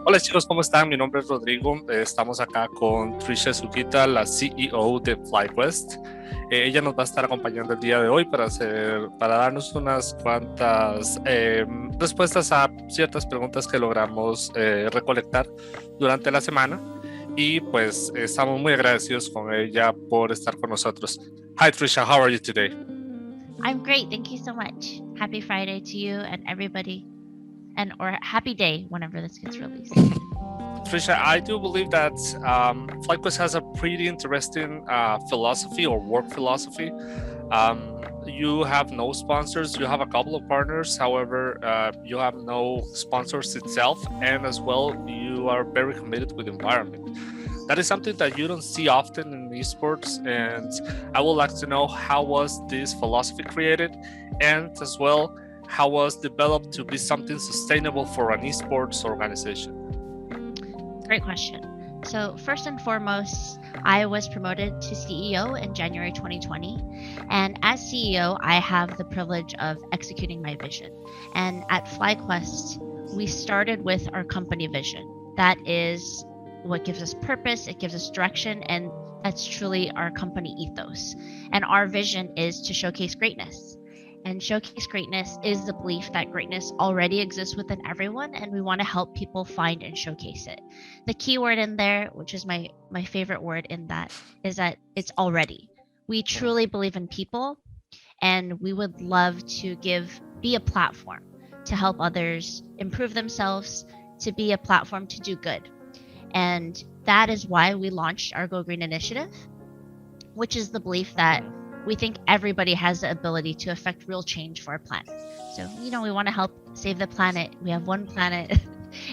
Hola chicos, ¿cómo están? Mi nombre es Rodrigo. Estamos acá con Tricia Sugita, la CEO de Flyquest. Ella nos va a estar acompañando el día de hoy para darnos unas cuantas respuestas a ciertas preguntas que logramos recolectar durante la semana. Y pues estamos muy agradecidos con ella por estar con nosotros. Hi Tricia, how are you today? I'm great. Thank you so much. Happy Friday to you and everybody. Or happy day whenever this gets released. Tricia, I do believe that Flyquest has a pretty interesting philosophy or work philosophy. You have no sponsors, you have a couple of partners, however, you have no sponsors itself, and as well, you are very committed with the environment. That is something that you don't see often in esports, and I would like to know how was this philosophy created, and as well, how was developed to be something sustainable for an esports organization? Great question. So, first and foremost, I was promoted to CEO in January 2020. And as CEO, I have the privilege of executing my vision. And at FlyQuest, we started with our company vision. That is what gives us purpose, it gives us direction, and that's truly our company ethos. And our vision is to showcase greatness. And showcase greatness is the belief that greatness already exists within everyone, and we want to help people find and showcase it. The key word in there, which is my favorite word in that, is that it's already. We truly believe in people, and we would love to be a platform to help others improve themselves, to be a platform to do good. And that is why we launched our Go Green initiative, which is the belief that we think everybody has the ability to affect real change for our planet. So, we want to help save the planet. We have one planet.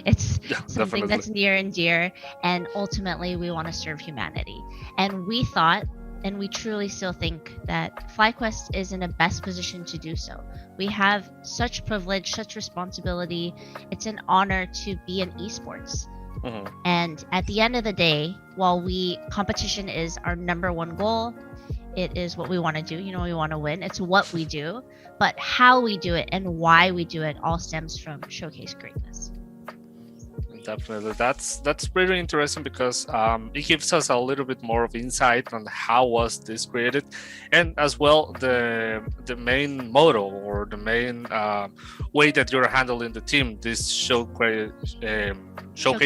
It's something Definitely. that's near and dear. And ultimately, we want to serve humanity. And we thought, and we truly still think, that Flyquest is in the best position to do so. We have such privilege, such responsibility. It's an honor to be in esports. And at the end of the day, while competition is our number one goal, it is what we want to do. We want to win. It's what we do, but how we do it and why we do it all stems from showcase greatness. Definitely, that's pretty interesting because it gives us a little bit more of insight on how was this created, and as well the main motto or the main way that you're handling the team. This showcase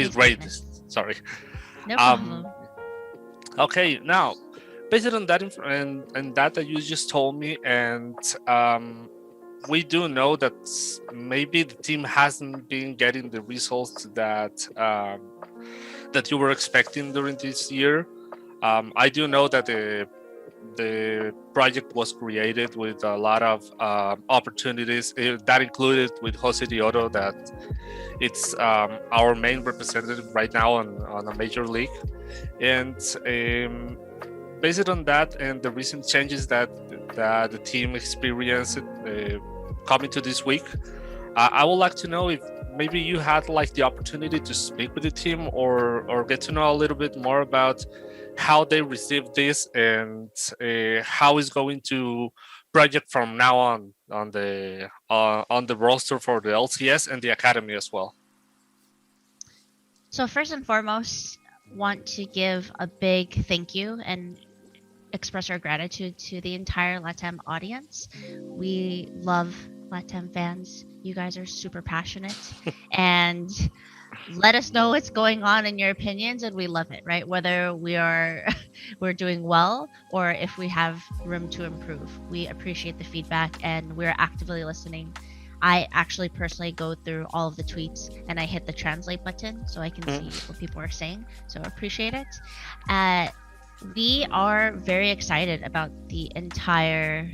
greatness. Sorry. No problem. Okay, now based on that and that you just told me, and we do know that maybe the team hasn't been getting the results that you were expecting during this year. I do know that the project was created with a lot of opportunities. That included with Josedeodo, that it's our main representative right now on a major league, and based on that and the recent changes that the team experienced coming to this week, I would like to know if maybe you had like the opportunity to speak with the team or get to know a little bit more about how they received this and how it's going to project from now on the roster for the LCS and the academy as well. So first and foremost, want to give a big thank you and express our gratitude to the entire LATAM audience. We love LATAM fans. You guys are super passionate and let us know what's going on in your opinions, and we love it, right? Whether we're doing well or if we have room to improve. We appreciate the feedback and we're actively listening. I actually personally go through all of the tweets and I hit the translate button so I can see what people are saying. So I appreciate it. We are very excited about the entire,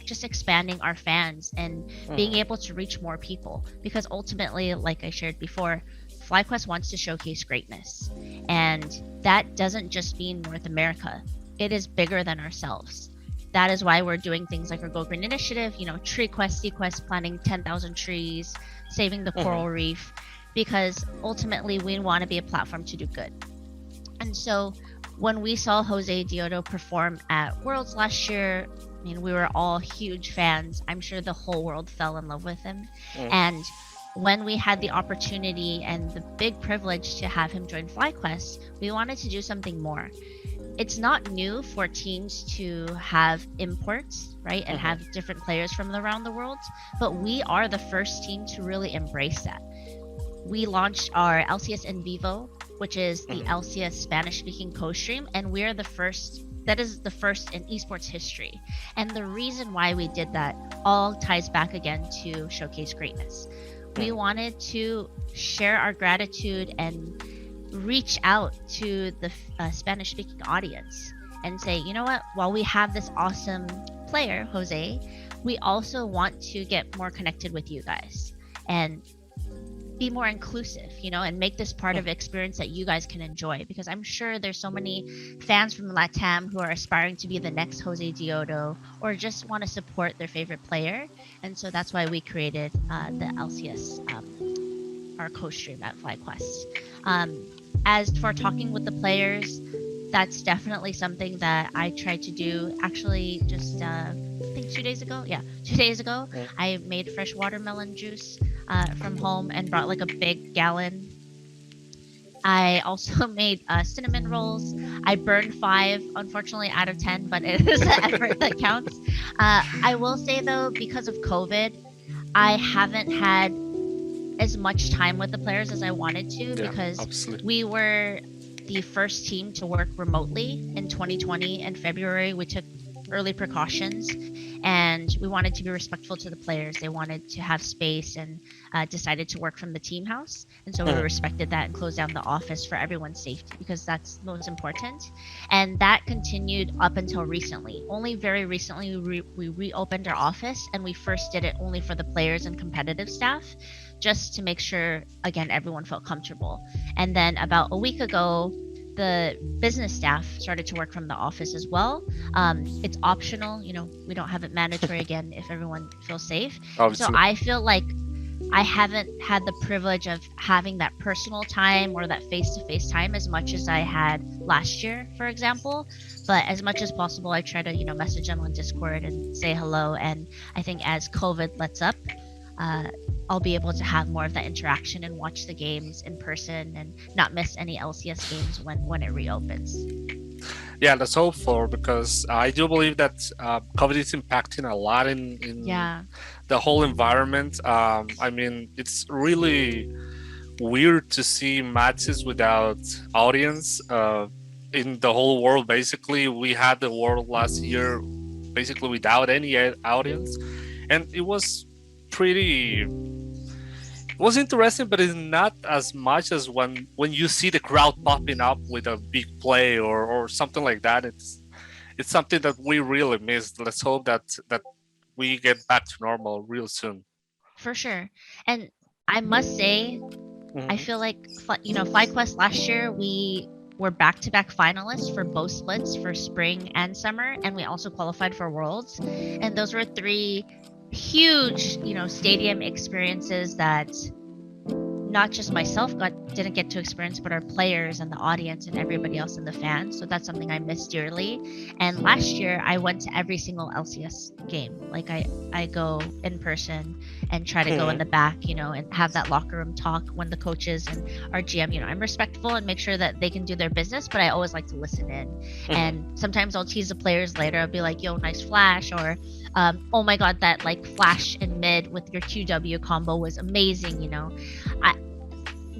just expanding our fans and being able to reach more people, because ultimately, like I shared before, Flyquest wants to showcase greatness, and that doesn't just mean North America. It is bigger than ourselves. That is why we're doing things like our Go Green initiative, tree quest, sequest, planting 10,000 trees, saving the coral reef, because ultimately we want to be a platform to do good. And so when we saw Josedeodo perform at Worlds last year, we were all huge fans. I'm sure the whole world fell in love with him. And when we had the opportunity and the big privilege to have him join Flyquest, we wanted to do something more. It's not new for teams to have imports, right, and have different players from around the world, but we are the first team to really embrace that. We launched our LCS in Vivo, which is the LCS Spanish-speaking co-stream, and we're the first. That is the first in esports history. And the reason why we did that all ties back again to showcase greatness. We wanted to share our gratitude and reach out to the Spanish-speaking audience and say, you know what, while we have this awesome player, Jose, we also want to get more connected with you guys and be more inclusive, you know, and make this part of the experience that you guys can enjoy, because I'm sure there's so many fans from LATAM who are aspiring to be the next Josedeodo or just want to support their favorite player. And so that's why we created the LCS, our co-stream at Flyquest. As for talking with the players, that's definitely something that I tried to do actually just I think 2 days ago. Yeah, 2 days ago, I made fresh watermelon juice from home and brought like a big gallon. I also made cinnamon rolls. I burned 5, unfortunately, out of 10, but it is the effort that counts. I will say though, because of COVID, I haven't had as much time with the players as I wanted to, because absolutely. We were the first team to work remotely in 2020. In February, we took early precautions and we wanted to be respectful to the players. They wanted to have space and decided to work from the team house. And so we respected that and closed down the office for everyone's safety, because that's most important. And that continued up until recently. Only very recently we reopened our office, and we first did it only for the players and competitive staff, just to make sure, again, everyone felt comfortable. And then about a week ago, the business staff started to work from the office as well. It's optional, you know, we don't have it mandatory again if everyone feels safe. So I feel like I haven't had the privilege of having that personal time or that face-to-face time as much as I had last year, for example. But as much as possible, I try to, you know, message them on Discord and say hello. And I think as COVID lets up, I'll be able to have more of that interaction and watch the games in person and not miss any LCS games when it reopens. Yeah, let's hope for, because I do believe that COVID is impacting a lot in the whole environment. I mean, it's really weird to see matches without audience in the whole world. Basically, we had the world last year basically without any audience, and it was interesting, but it's not as much as when you see the crowd popping up with a big play or something like that. It's something that we really missed. Let's hope that we get back to normal real soon. For sure. And I must say, I feel like, you know, Flyquest last year, we were back-to-back finalists for both splits for spring and summer, and we also qualified for Worlds. And those were 3 huge, you know, stadium experiences that not just myself didn't get to experience, but our players and the audience and everybody else in the fans. So that's something I miss dearly. And last year I went to every single LCS game. Like I go in person and try to go in the back, you know, and have that locker room talk when the coaches and our GM, you know, I'm respectful and make sure that they can do their business, but I always like to listen in. And sometimes I'll tease the players later. I'll be like, yo, nice flash, or oh my god, that like flash in mid with your QW combo was amazing, you know.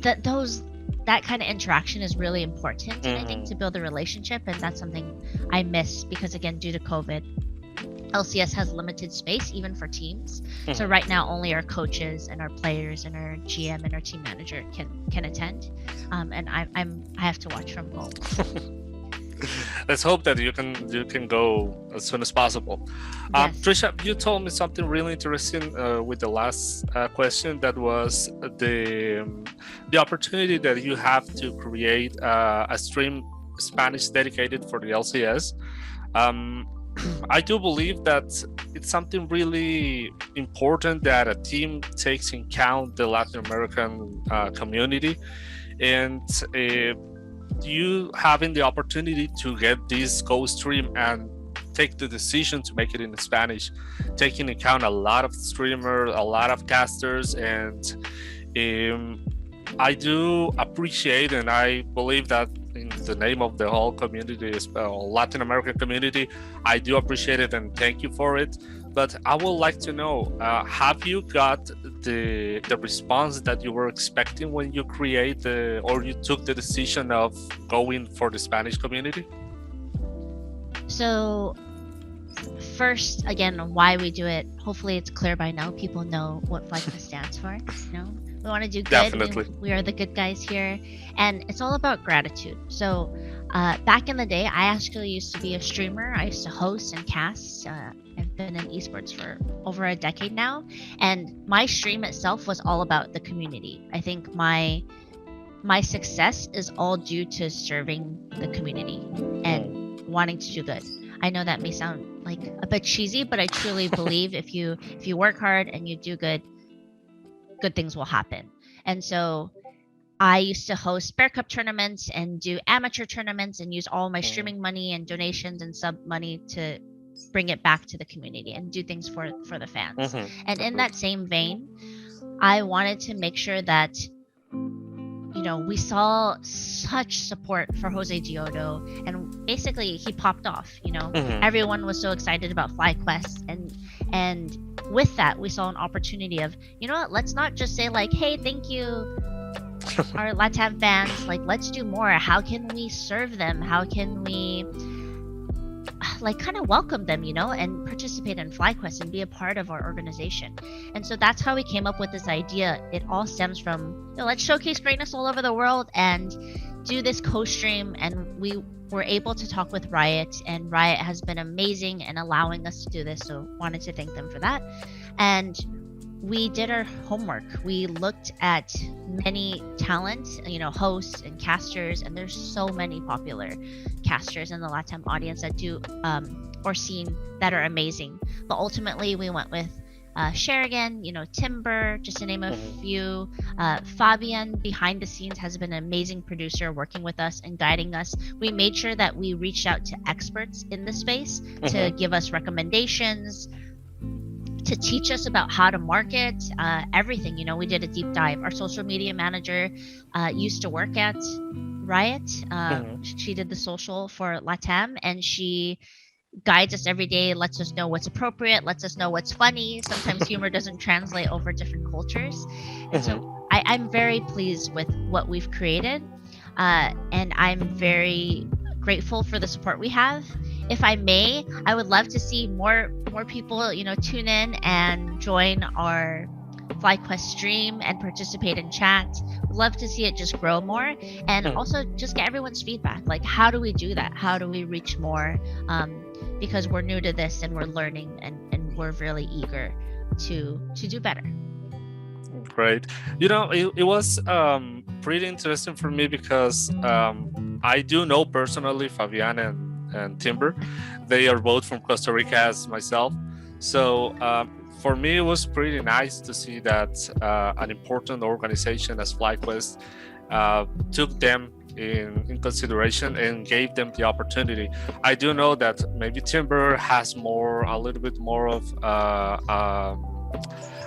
That kind of interaction is really important, and I think, to build a relationship, and that's something I miss, because again, due to COVID, LCS has limited space even for teams. So right now only our coaches and our players and our GM and our team manager can attend, and I have to watch from home. Let's hope that you can go as soon as possible. Yes. Tricia, you told me something really interesting with the last question. That was the opportunity that you have to create a stream Spanish dedicated for the LCS. I do believe that it's something really important that a team takes in count the Latin American community, and you having the opportunity to get this co-stream and take the decision to make it in Spanish, taking into account a lot of streamers, a lot of casters, and I do appreciate, and I believe that in the name of the whole community, Latin American community, I do appreciate it and thank you for it. But I would like to know, have you got the response that you were expecting when you or you took the decision of going for the Spanish community? So first, again, why we do it, hopefully it's clear by now. People know what Flyquest stands for. We want to do good. Definitely. We are the good guys here. And it's all about gratitude. So back in the day, I actually used to be a streamer. I used to host and cast. I've been in esports for over a decade now. And my stream itself was all about the community. I think my success is all due to serving the community and wanting to do good. I know that may sound like a bit cheesy, but I truly believe if you work hard and you do good things will happen. And so I used to host Bear Cup tournaments and do amateur tournaments and use all my streaming money and donations and sub money to bring it back to the community and do things for the fans. And in that same vein, I wanted to make sure that we saw such support for Josedeodo, and basically he popped off. Everyone was so excited about Flyquest, and with that we saw an opportunity of, let's not just say like, hey, thank you our LATAM fans, like, let's do more. How can we serve them? How can we kind of welcome them, and participate in Flyquest and be a part of our organization? And so that's how we came up with this idea. It all stems from, let's showcase greatness all over the world and do this co-stream. And we were able to talk with Riot, and Riot has been amazing in allowing us to do this. So wanted to thank them for that. And we did our homework. We looked at many talents, hosts and casters, and there's so many popular casters in the LATAM audience that do or scene that are amazing. But ultimately, we went with Sherigan, Timber, just to name a few. Fabian behind the scenes has been an amazing producer, working with us and guiding us. We made sure that we reached out to experts in the space to give us recommendations, to teach us about how to market everything. We did a deep dive. Our social media manager used to work at Riot. She did the social for LATAM, and she guides us every day, lets us know what's appropriate, lets us know what's funny. Sometimes humor doesn't translate over different cultures. And so I'm very pleased with what we've created, and I'm very grateful for the support we have. If I may, I would love to see more people, tune in and join our Flyquest stream and participate in chat. Would love to see it just grow more, and also just get everyone's feedback. Like, how do we do that? How do we reach more? Because we're new to this and we're learning, and we're really eager to do better. Great. It was pretty interesting for me because I do know personally Fabian and Timber. They are both from Costa Rica as myself. So for me, it was pretty nice to see that an important organization as Flyquest took them in consideration and gave them the opportunity. I do know that maybe Timber has a little bit more of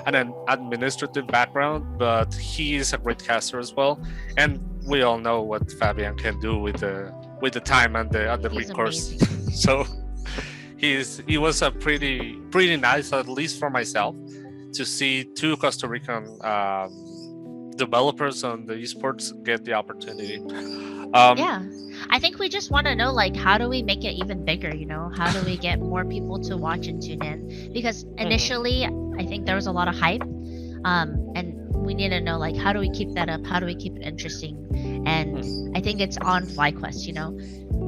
an administrative background, but he is a great caster as well. And we all know what Fabian can do with the time and the recourse. So he was a pretty nice, at least for myself, to see two Costa Rican developers on the esports get the opportunity. I think we just want to know, like, how do we make it even bigger? How do we get more people to watch and tune in? Because initially, I think there was a lot of hype, and we need to know, like, how do we keep that up? How do we keep it interesting? And I think it's on Flyquest,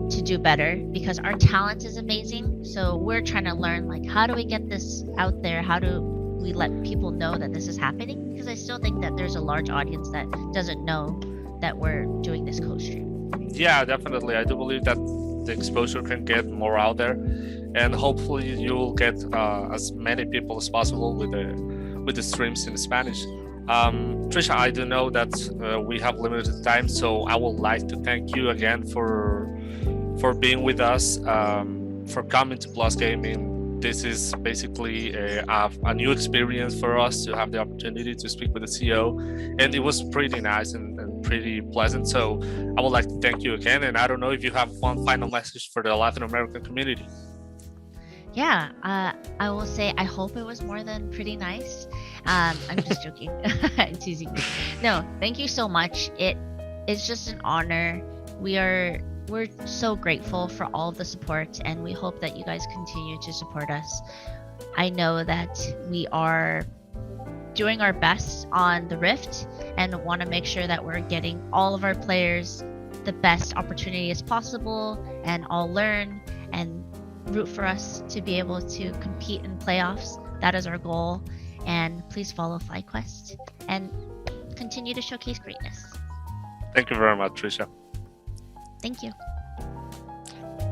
to do better, because our talent is amazing. So we're trying to learn, like, how do we get this out there? How do we let people know that this is happening? Because I still think that there's a large audience that doesn't know that we're doing this co-stream. Yeah, definitely. I do believe that the exposure can get more out there, and hopefully you'll get as many people as possible with the streams in Spanish. Tricia, I do know that we have limited time, so I would like to thank you again for being with us. for coming to Plus Gaming. This is basically a new experience for us to have the opportunity to speak with the CEO, and it was pretty nice and pretty pleasant. So I would like to thank you again, and I don't know if you have one final message for the Latin American community. Yeah, I will say I hope it was more than pretty nice. I'm just joking. I'm teasing you. No, thank you so much. It is just an honor. We're so grateful for all of the support, and we hope that you guys continue to support us. I know that we are doing our best on the Rift and want to make sure that we're getting all of our players the best opportunity as possible and all learn and root for us to be able to compete in playoffs. That is our goal. And please follow Flyquest and continue to showcase greatness. Thank you very much, Tricia. Thank you.